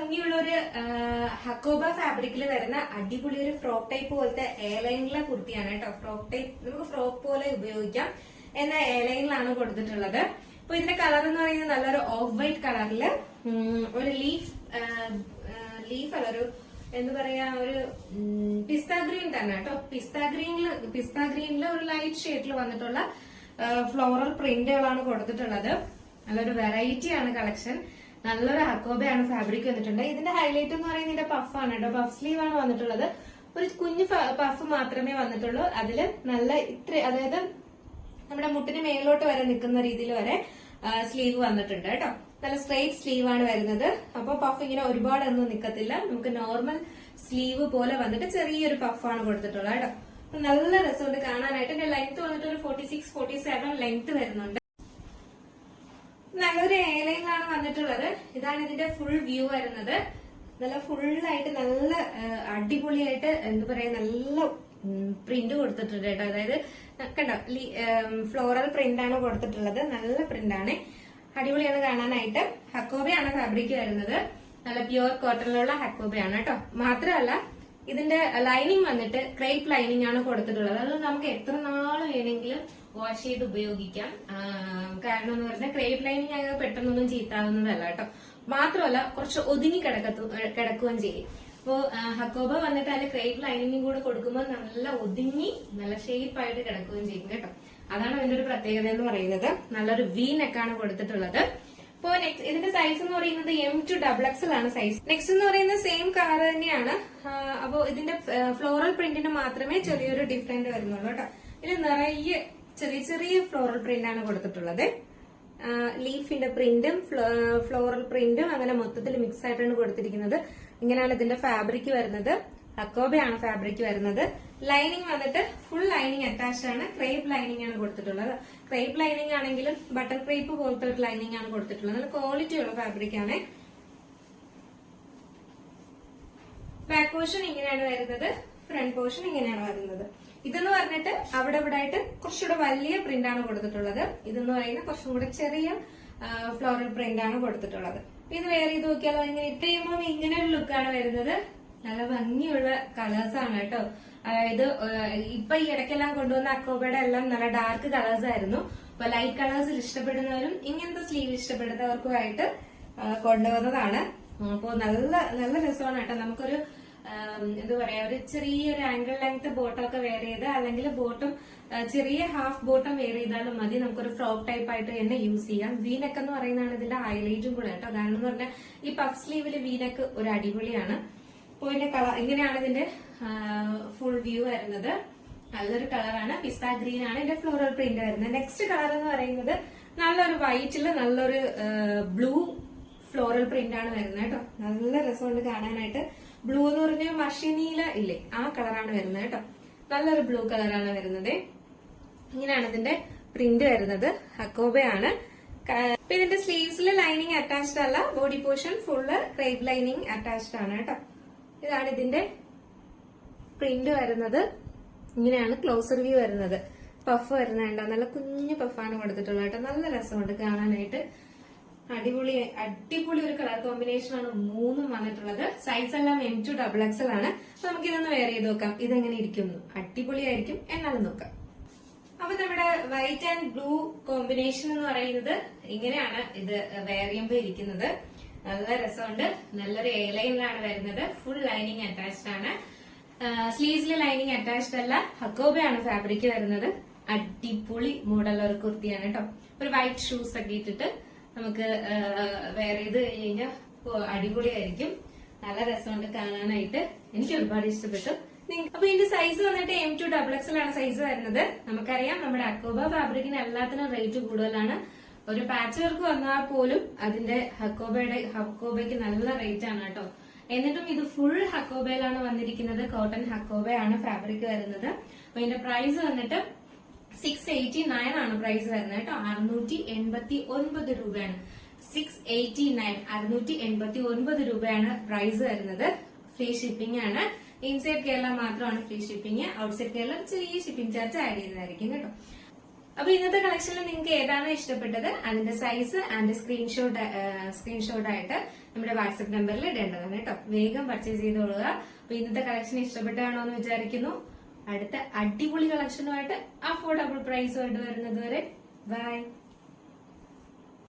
ഭംഗിയുള്ള ഒരു ഹക്കോബ ഫാബ്രിക്കിൽ വരുന്ന അടിപൊളി ഒരു ഫ്രോക്ക് ടൈപ്പ് പോലത്തെ എയർലൈനിലെ കുർത്തിയാണ് കേട്ടോ. ഫ്രോക്ക് ടൈപ്പ് നമുക്ക് ഫ്രോക്ക് പോലെ ഉപയോഗിക്കാം എന്ന എയർലൈനിലാണ് കൊടുത്തിട്ടുള്ളത്. അപ്പൊ ഇതിന്റെ കളർ എന്ന് പറയുന്നത് നല്ലൊരു ഓഫ് വൈറ്റ് കളറില് ഒരു ലീഫ് അല്ല, ഒരു എന്താ പറയാ, ഒരു പിസ്ത ഗ്രീൻ തന്നെ കേട്ടോ. പിസ്ത ഗ്രീനില് ഒരു ലൈറ്റ് ഷെയ്ഡിൽ വന്നിട്ടുള്ള ഫ്ലോറൽ പ്രിന്റുകളാണ് കൊടുത്തിട്ടുള്ളത്. നല്ലൊരു വെറൈറ്റി ആണ് കളക്ഷൻ. നല്ലൊരു ഹക്കോബയാണ് ഫാബ്രിക് വന്നിട്ടുണ്ട്. ഇതിന്റെ ഹൈലൈറ്റ് എന്ന് പറയുന്നത് ഇതിന്റെ പഫാണ് കേട്ടോ. പഫ് സ്ലീവ് ആണ് വന്നിട്ടുള്ളത്. ഒരു കുഞ്ഞു പഫ് മാത്രമേ വന്നിട്ടുള്ളൂ. അതില് നല്ല അതായത് നമ്മുടെ മുട്ടിന് മേലോട്ട് വരെ നിൽക്കുന്ന രീതിയിൽ വരെ സ്ലീവ് വന്നിട്ടുണ്ട് കേട്ടോ. നല്ല സ്ട്രെയിറ്റ് സ്ലീവ് ആണ് വരുന്നത്. അപ്പൊ പഫ് ഇങ്ങനെ ഒരുപാടൊന്നും നിൽക്കത്തില്ല. നമുക്ക് നോർമൽ സ്ലീവ് പോലെ വന്നിട്ട് ചെറിയൊരു പഫാണ് കൊടുത്തിട്ടുള്ളത് കേട്ടോ. നല്ല രസമുണ്ട് കാണാനായിട്ട്. ഇതിന്റെ ലെങ്ത് വന്നിട്ട് ഒരു 46-47 ലെങ്ത് വരുന്നുണ്ട്. നല്ലൊരു എയർലൈനിലാണ് വന്നിട്ടുള്ളത്. ഇതാണ് ഇതിന്റെ ഫുൾ വ്യൂ വരുന്നത്. നല്ല ഫുള്ളായിട്ട് നല്ല അടിപൊളിയായിട്ട് എന്താ പറയാ, നല്ല പ്രിന്റ് കൊടുത്തിട്ടുണ്ട് കേട്ടോ. അതായത് കണ്ടോ, ഫ്ലോറൽ പ്രിന്റ് ആണ് കൊടുത്തിട്ടുള്ളത്. നല്ല പ്രിന്റ് ആണ്, അടിപൊളിയാണ് കാണാനായിട്ട്. ഹക്കോബയാണ് ഫാബ്രിക് വരുന്നത്. നല്ല പ്യുവർ കോട്ടണിലുള്ള ഹക്കോബയാണ് കേട്ടോ. മാത്രമല്ല ഇതിന്റെ ലൈനിങ് വന്നിട്ട് ക്രേപ്പ് ലൈനിങ് ആണ് കൊടുത്തിട്ടുള്ളത്. അത് നമുക്ക് എത്ര നാൾ വേണമെങ്കിലും വാഷ് ചെയ്ത് ഉപയോഗിക്കാം. കാരണം എന്ന് പറഞ്ഞാൽ ക്രേപ്പ് ലൈനിങ് ആയത് പെട്ടെന്നൊന്നും ചീത്താവുന്നതല്ല കേട്ടോ. മാത്രമല്ല കുറച്ച് ഒതുങ്ങി കിടക്കുകയും ചെയ്യും. അപ്പോ ഹക്കോബ വന്നിട്ട് അതിന്റെ ക്രേപ്പ് ലൈനിങ്ങും കൂടെ കൊടുക്കുമ്പോൾ നല്ല ഒതുങ്ങി നല്ല ഷേപ്പായിട്ട് കിടക്കുകയും ചെയ്യും കേട്ടോ. അതാണ് അതിന്റെ ഒരു പ്രത്യേകത എന്ന് പറയുന്നത്. നല്ലൊരു വി നെക്കാണ് കൊടുത്തിട്ടുള്ളത്. ഇപ്പോ നെക്സ്റ്റ് ഇതിന്റെ സൈസ് എന്ന് പറയുന്നത് M2XXL ആണ് സൈസ്. നെക്സ്റ്റ് എന്ന് പറയുന്നത് സെയിം കളർ തന്നെയാണ്. അപ്പോ ഇതിന്റെ ഫ്ലോറൽ പ്രിന്റിന് മാത്രമേ ചെറിയൊരു ഡിഫറൻറ്റ് വരുന്നുള്ളൂ കേട്ടോ. ഇതിൽ നിറയെ ചെറിയ ചെറിയ ഫ്ലോറൽ പ്രിന്റ് ആണ് കൊടുത്തിട്ടുള്ളത്. ലീഫിന്റെ പ്രിന്റും ഫ്ലോറൽ പ്രിന്റും അങ്ങനെ മൊത്തത്തിൽ മിക്സ് ആയിട്ടാണ് കൊടുത്തിരിക്കുന്നത്. ഇങ്ങനെയാണ് ഇതിന്റെ ഫാബ്രിക് വരുന്നത്. ഹക്കോബയാണ് ഫാബ്രിക് വരുന്നത്. ലൈനിങ് വന്നിട്ട് ഫുൾ ലൈനിങ് അറ്റാച്ച്ഡ് ആണ്. ക്രേപ്പ് ലൈനിങ് ആണ് കൊടുത്തിട്ടുള്ളത്. ക്രേപ്പ് ലൈനിങ് ആണെങ്കിലും ബട്ടർ ക്രേപ്പ് പോലത്തെ ഒരു ലൈനിങ് ആണ് കൊടുത്തിട്ടുള്ളത്. നല്ല ക്വാളിറ്റി ഉള്ള ഫാബ്രിക് ആണ്. ബാക്ക് പോർഷൻ ഇങ്ങനെയാണ് വരുന്നത്. ഫ്രണ്ട് പോർഷൻ ഇങ്ങനെയാണ് വരുന്നത്. ഇതെന്ന് പറഞ്ഞിട്ട് അവിടെ ഇവിടെ ആയിട്ട് കുറച്ചുകൂടെ വലിയ പ്രിന്റ് ആണ് കൊടുത്തിട്ടുള്ളത്. ഇതെന്ന് പറയുന്നത് കുറച്ചും കൂടെ ചെറിയ ഫ്ലോറൽ പ്രിന്റ് ആണ് കൊടുത്തിട്ടുള്ളത്. ഇത് വേറെ ചെയ്ത് നോക്കിയാലോ. ഇങ്ങനെ ഇട്ട് ചെയ്യുമ്പോൾ ഇങ്ങനെ ഒരു ലുക്കാണ് വരുന്നത്. നല്ല ഭംഗിയുള്ള കളേഴ്സ് ആണ് കേട്ടോ. അതായത് ഇപ്പൊ ഈ ഇടയ്ക്കെല്ലാം കൊണ്ടുവന്ന അക്കോബയുടെ എല്ലാം നല്ല ഡാർക്ക് കളേഴ്സ് ആയിരുന്നു. അപ്പൊ ലൈറ്റ് കളേഴ്സിൽ ഇഷ്ടപ്പെടുന്നവരും ഇങ്ങനത്തെ സ്ലീവ് ഇഷ്ടപ്പെടുന്നവർക്കുമായിട്ട് കൊണ്ടുവന്നതാണ്. അപ്പോ നല്ല നല്ല രസമാണ് കേട്ടോ. നമുക്കൊരു എന്താ പറയാ, ഒരു ചെറിയൊരു ആംഗിൾ ലെങ്ത് ബോട്ടം ഒക്കെ വെയർ ചെയ്ത്, അല്ലെങ്കിൽ ബോട്ടം ചെറിയ ഹാഫ് ബോട്ടം വെയർ ചെയ്താലും മതി. നമുക്കൊരു ഫ്രോക്ക് ടൈപ്പ് ആയിട്ട് തന്നെ യൂസ് ചെയ്യാം. വീനെക്ക് എന്ന് പറയുന്നതാണ് ഇതിന്റെ ഹൈലൈറ്റും കൂടെ കേട്ടോ. കാരണം എന്ന് പറഞ്ഞാൽ ഈ പഫ് സ്ലീവില് വീനെക്ക് ഒരു അടിപൊളിയാണ്. അപ്പോൾ ഇതിന്റെ കളർ ഇങ്ങനെയാണ് ഇതിന്റെ ഫുൾ വ്യൂ വരുന്നത്. നല്ലൊരു കളറാണ്. പിസ്ത ഗ്രീൻ ആണ് ഇതിന്റെ ഫ്ലോറൽ പ്രിന്റ് വരുന്നത്. നെക്സ്റ്റ് കളർ എന്ന് പറയുന്നത് നല്ലൊരു വൈറ്റില് നല്ലൊരു ബ്ലൂ ഫ്ലോറൽ പ്രിന്റ് ആണ് വരുന്നത് കേട്ടോ. നല്ല രസമുണ്ട് കാണാനായിട്ട്. ബ്ലൂ എന്ന് പറഞ്ഞാൽ മഷിനീല ഇല്ലേ, ആ കളറാണ് വരുന്നത് കേട്ടോ. നല്ലൊരു ബ്ലൂ കളറാണ് വരുന്നത്. ഇങ്ങനെയാണ് ഇതിന്റെ പ്രിന്റ് വരുന്നത്. ഹക്കോബയാണ്. ഇതിന്റെ സ്ലീവ്സിൽ ലൈനിങ് അറ്റാച്ച്ഡ് അല്ല. Body portion full crepe lining attached ആണ് കേട്ടോ. ഇതാണ് ഇതിന്റെ പ്രിന്റ് വരുന്നത്. ഇങ്ങനെയാണ് ക്ലോസർ വ്യൂ വരുന്നത്. പഫ് വരുന്നുണ്ടോ, നല്ല കുഞ്ഞു പഫാണ് കൊടുത്തിട്ടുള്ളത് കേട്ടോ. നല്ല രസമുണ്ട് കാണാനായിട്ട്. അടിപൊളി ഒരു കളർ കോമ്പിനേഷൻ ആണ് മൂന്നും വന്നിട്ടുള്ളത്. സൈസ് എല്ലാം M2XXL ആണ്. അപ്പൊ നമുക്ക് ഇതൊന്ന് വെയർ ചെയ്ത് നോക്കാം. ഇതെങ്ങനെ ഇരിക്കുന്നു. അടിപൊളിയായിരിക്കും. എന്നാലും നോക്കാം. അപ്പൊ നമ്മുടെ വൈറ്റ് ആൻഡ് ബ്ലൂ കോമ്പിനേഷൻ എന്ന് പറയുന്നത് ഇങ്ങനെയാണ് ഇത് വെയർ ചെയ്യുമ്പോൾ ഇരിക്കുന്നത്. നല്ല രസമുണ്ട്. നല്ലൊരു എ ലൈനിലാണ് വരുന്നത്. ഫുൾ ലൈനിങ് അറ്റാച്ച്ഡ് ആണ്. സ്ലീവ്സിലെ ലൈനിങ് അറ്റാച്ച്ഡ് അല്ല. ഹക്കോബയാണ് ഫാബ്രിക് വരുന്നത്. അടിപൊളി മോഡലുള്ള ഒരു കുർത്തിയാണ് കേട്ടോ. ഒരു വൈറ്റ് ഷൂസ് ഒക്കെ ഇട്ടിട്ട് നമുക്ക് വെയർ ചെയ്ത് കഴിഞ്ഞാൽ അടിപൊളിയായിരിക്കും. നല്ല രസമുണ്ട് കാണാനായിട്ട്. എനിക്ക് ഒരുപാട് ഇഷ്ടപ്പെട്ടു. അപ്പൊ ഇതിന്റെ സൈസ് വന്നിട്ട് M2XXL ആണ് സൈസ് വരുന്നത്. നമുക്കറിയാം നമ്മുടെ അക്കോബ ഫാബ്രിക്കിന് എല്ലാത്തിനും റേറ്റ് കൂടുതലാണ്. ഒരു പാച്ച് വർക്ക് വന്നാൽ പോലും അതിന്റെ ഹക്കോബയ്ക്ക് നല്ല റേറ്റ് ആണ് കേട്ടോ. എന്നിട്ടും ഇത് ഫുൾ ഹക്കോബയിലാണ് വന്നിരിക്കുന്നത്. കോട്ടൺ ഹക്കോബയാണ് ഫാബ്രിക് വരുന്നത്. അപ്പൊ ഇതിന്റെ പ്രൈസ് വന്നിട്ട് 689 ആണ് പ്രൈസ് വരുന്നത് കേട്ടോ. 689 രൂപയാണ്. 689 രൂപയാണ് പ്രൈസ് വരുന്നത്. ഫ്രീ ഷിപ്പിംഗ് ആണ്. ഇൻസൈഡ് കേരള മാത്രമാണ് ഫ്രീ ഷിപ്പിംഗ്. ഔട്ട്സൈഡ് കേരള ചെറിയ ഷിപ്പിംഗ് ചാർജ് ആഡ് ചെയ്യുന്നതായിരിക്കും കേട്ടോ. അപ്പൊ ഇന്നത്തെ കളക്ഷനിൽ നിങ്ങൾക്ക് ഏതാണോ ഇഷ്ടപ്പെട്ടത് അതിന്റെ സൈസ് ആൻഡ് സ്ക്രീൻഷോട്ട് ആയിട്ട് നമ്മുടെ വാട്സ്ആപ്പ് നമ്പറിൽ ഇടേണ്ടതാണ് കേട്ടോ. വേഗം പർച്ചേസ് ചെയ്തോളുക. അപ്പൊ ഇന്നത്തെ കളക്ഷൻ ഇഷ്ടപ്പെട്ടാണോ എന്ന് വിചാരിക്കുന്നു. അടുത്ത അടിപൊളി കളക്ഷനുമായിട്ട് അഫോർഡബിൾ പ്രൈസുമായിട്ട് വരുന്നത് വരെ ബൈ.